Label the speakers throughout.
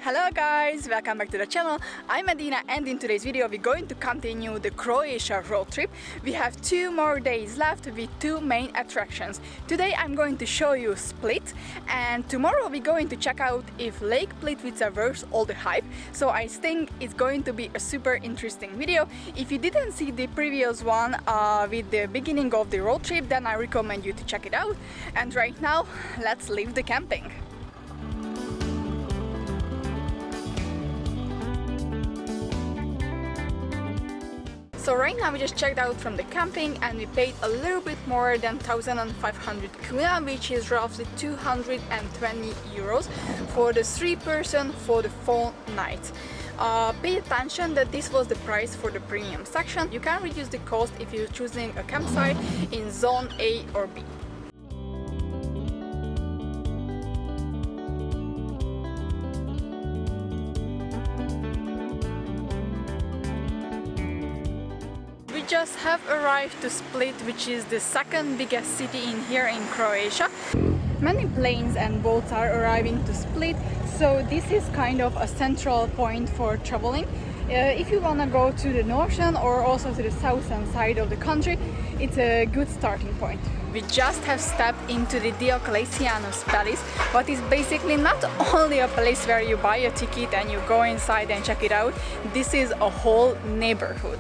Speaker 1: Hello guys, welcome back to the channel. I'm Edina and in today's video we're going to continue the Croatia road trip. We have 2 more days left with 2 main attractions. Today I'm going to show you Split and tomorrow we're going to check out if Lake Plitvice are worth all the hype. So I think it's going to be a super interesting video. If you didn't see the previous one with the beginning of the road trip, then I recommend you to check it out. And right now, let's leave the camping. So right now we just checked out from the camping and we paid a little bit more than 1,500 kuna, which is roughly 220 euros for the 3-person for the full night. Pay attention that this was the price for the premium section. You can reduce the cost if you're choosing a campsite in zone A or B. We just have arrived to Split, which is the second biggest city here in Croatia. Many planes and boats are arriving to Split, so this is kind of a central point for traveling. If you want to go to the northern or also to the southern side of the country, it's a good starting point. We just have stepped into the Diocletianus Palace, but it's basically not only a place where you buy a ticket and you go inside and check it out. This is a whole neighborhood.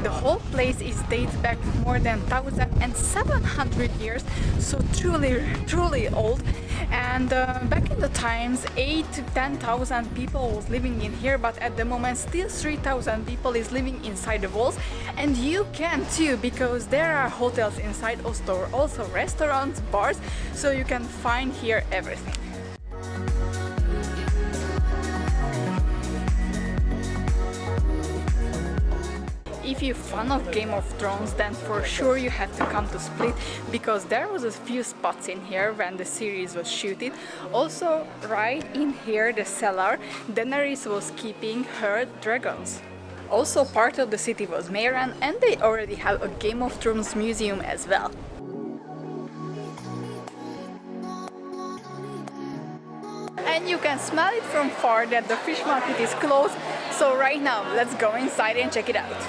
Speaker 1: The whole place dates back more than 1,700 years, so truly old. And back in the times, 8,000 to 10,000 people was living in here, but at the moment still 3,000 people is living inside the walls. And you can too, because there are hotels inside, also restaurants, bars, so you can find here everything. If you're fan of Game of Thrones, then for sure you have to come to Split, because there was a few spots in here when the series was shooted. Also, right in here, the cellar, Daenerys was keeping her dragons. Also, part of the city was Meyran, and they already have a Game of Thrones museum as well. And you can smell it from far that the fish market is closed, so right now let's go inside and check it out.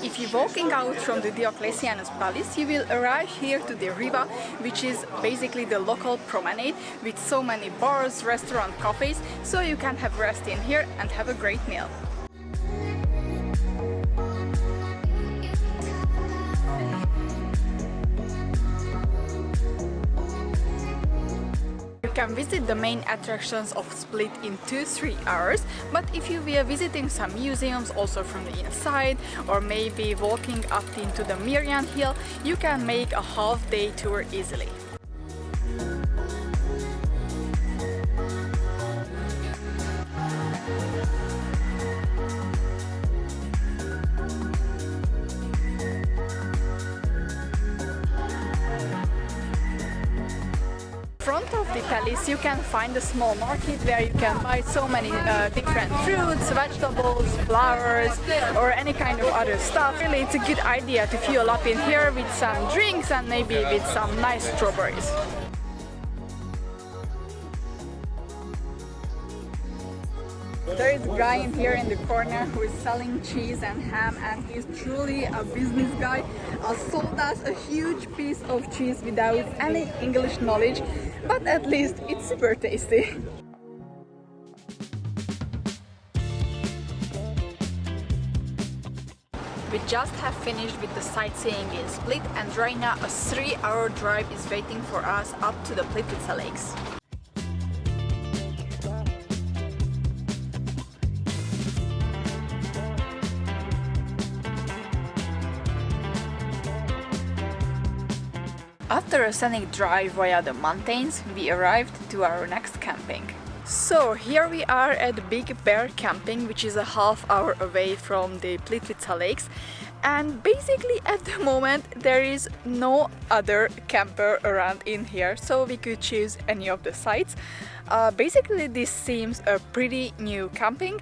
Speaker 1: If you're walking out from the Diocletianus Palace, you will arrive here to the Riva, which is basically the local promenade with so many bars, restaurants, cafes, so you can have rest in here and have a great meal. You can visit the main attractions of Split in 2-3 hours, but if you were visiting some museums also from the inside, or maybe walking up into the Miriam Hill, you can make a half-day tour easily. In front of the palace you can find a small market where you can buy so many different fruits, vegetables, flowers or any kind of other stuff. Really, it's a good idea to fuel up in here with some drinks and maybe with some nice strawberries. There is a guy in here in the corner who is selling cheese and ham, and he's truly a business guy. Sold us a huge piece of cheese without any English knowledge, but at least it's super tasty. We just have finished with the sightseeing in Split, and right now a 3-hour drive is waiting for us up to the Plitvice Lakes. After a scenic drive via the mountains, we arrived to our next camping. So here we are at Big Bear Camping, which is a half hour away from the Plitvice Lakes. And basically at the moment there is no other camper around in here, so we could choose any of the sites. Basically this seems a pretty new camping,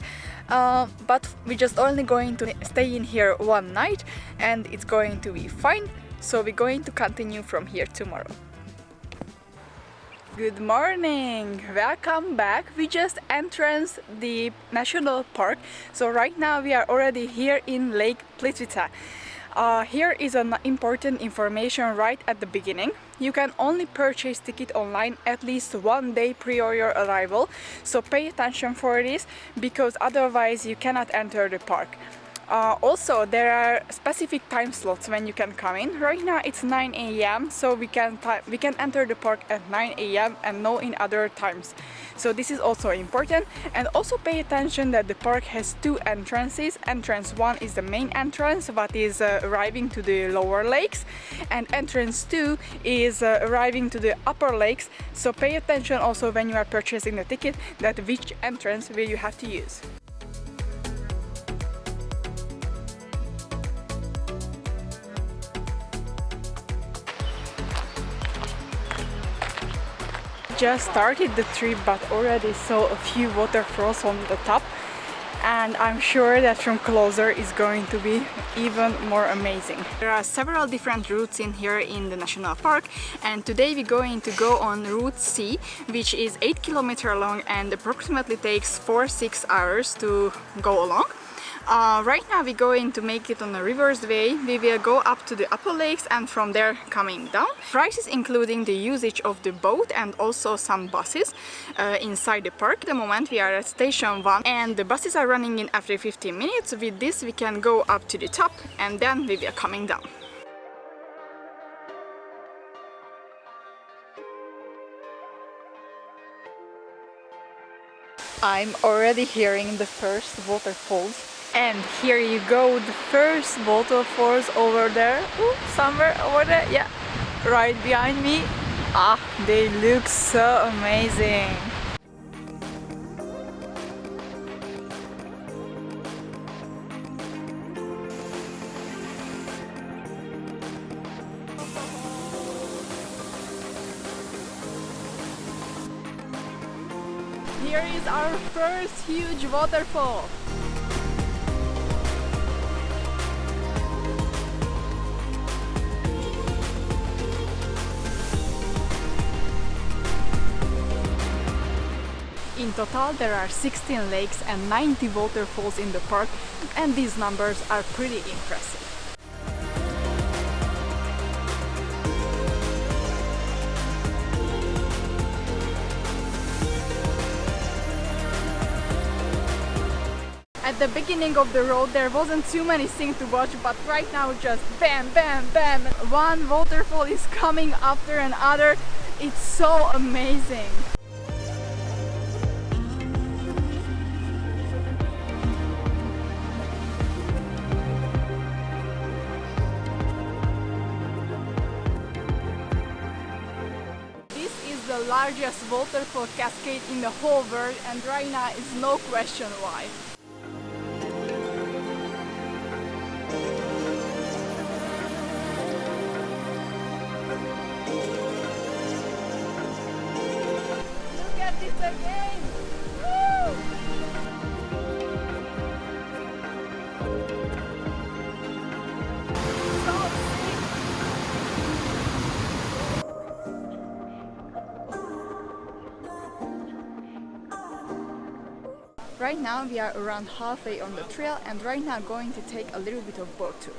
Speaker 1: but we're just only going to stay in here one night and it's going to be fine, so we're going to continue from here tomorrow. Good morning! Welcome back! We just entered the national park, so right now we are already here in Lake Plitvice. Here is an important information right at the beginning. You can only purchase ticket online at least 1 day prior your arrival, so pay attention for this because otherwise you cannot enter the park. Also, there are specific time slots when you can come in. Right now it's 9 AM, so we can enter the park at 9 AM and no in other times. So this is also important. And also pay attention that the park has two entrances. Entrance 1 is the main entrance, but is arriving to the lower lakes, and entrance 2 is arriving to the upper lakes. So pay attention also when you are purchasing the ticket that which entrance will you have to use. Just started the trip but already saw a few waterfalls on the top, and I'm sure that from closer is going to be even more amazing. There are several different routes in here in the national park, and today we're going to go on route C, which is 8 kilometers long and approximately takes 4-6 hours to go along. Right now we're going to make it on a reverse way. We will go up to the upper lakes and from there coming down. Prices including the usage of the boat and also some buses inside the park. At the moment we are at station 1 and the buses are running in after 15 minutes. With this we can go up to the top and then we will coming down. I'm already hearing the first waterfalls. And here you go, the first waterfalls over there. Ooh, somewhere over there, yeah, right behind me. Ah, they look so amazing. Here is our first huge waterfall. In total there are 16 lakes and 90 waterfalls in the park, and these numbers are pretty impressive. At the beginning of the road there wasn't too many things to watch, but right now just bam, bam, bam! One waterfall is coming after another. It's so amazing! The largest waterfall cascade in the whole world, and right now is no question why. Look at this again! Woo! So sick! Right now we are around halfway on the trail, and right now going to take a little bit of boat tour.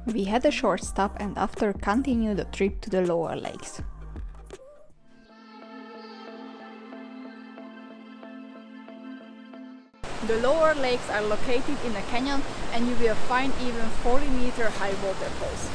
Speaker 1: We had a short stop and after continue the trip to the lower lakes. The lower lakes are located in a canyon and you will find even 40-meter high waterfalls.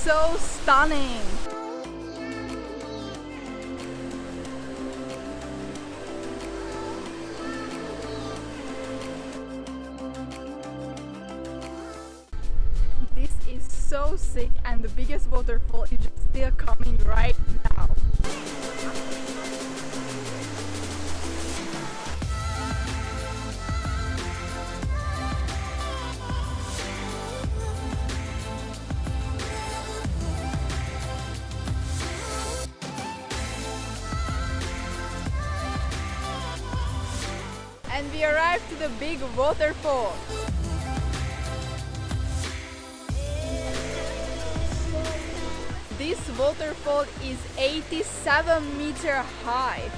Speaker 1: so stunning. This is so sick, and the biggest waterfall is just still coming right now. And we arrived to the big waterfall. This waterfall is 87 meters high.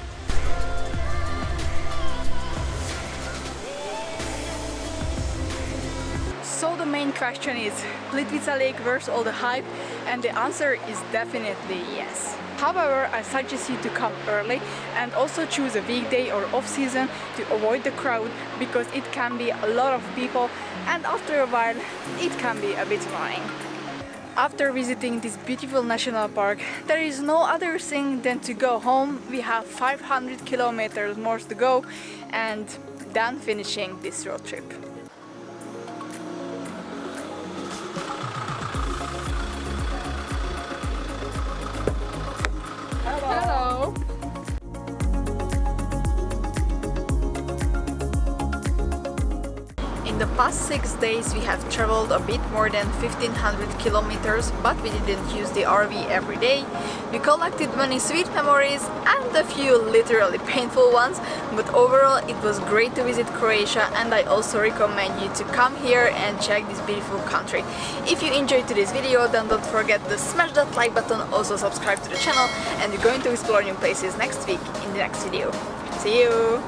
Speaker 1: So the main question is, Plitvice Lake worth all the hype? And the answer is definitely yes. However, I suggest you to come early and also choose a weekday or off-season to avoid the crowd, because it can be a lot of people and after a while it can be a bit annoying. After visiting this beautiful national park, there is no other thing than to go home. We have 500 kilometers more to go and then finishing this road trip. Hello. In the past 6 days we have traveled a bit more than 1500 kilometers, but we didn't use the RV every day. We collected many sweet memories and a few literally painful ones, but overall it was great to visit Croatia, and I also recommend you to come here and check this beautiful country. If you enjoyed today's video, then don't forget to smash that like button, also subscribe to the channel, and we're going to explore new places next week in the next video. See you!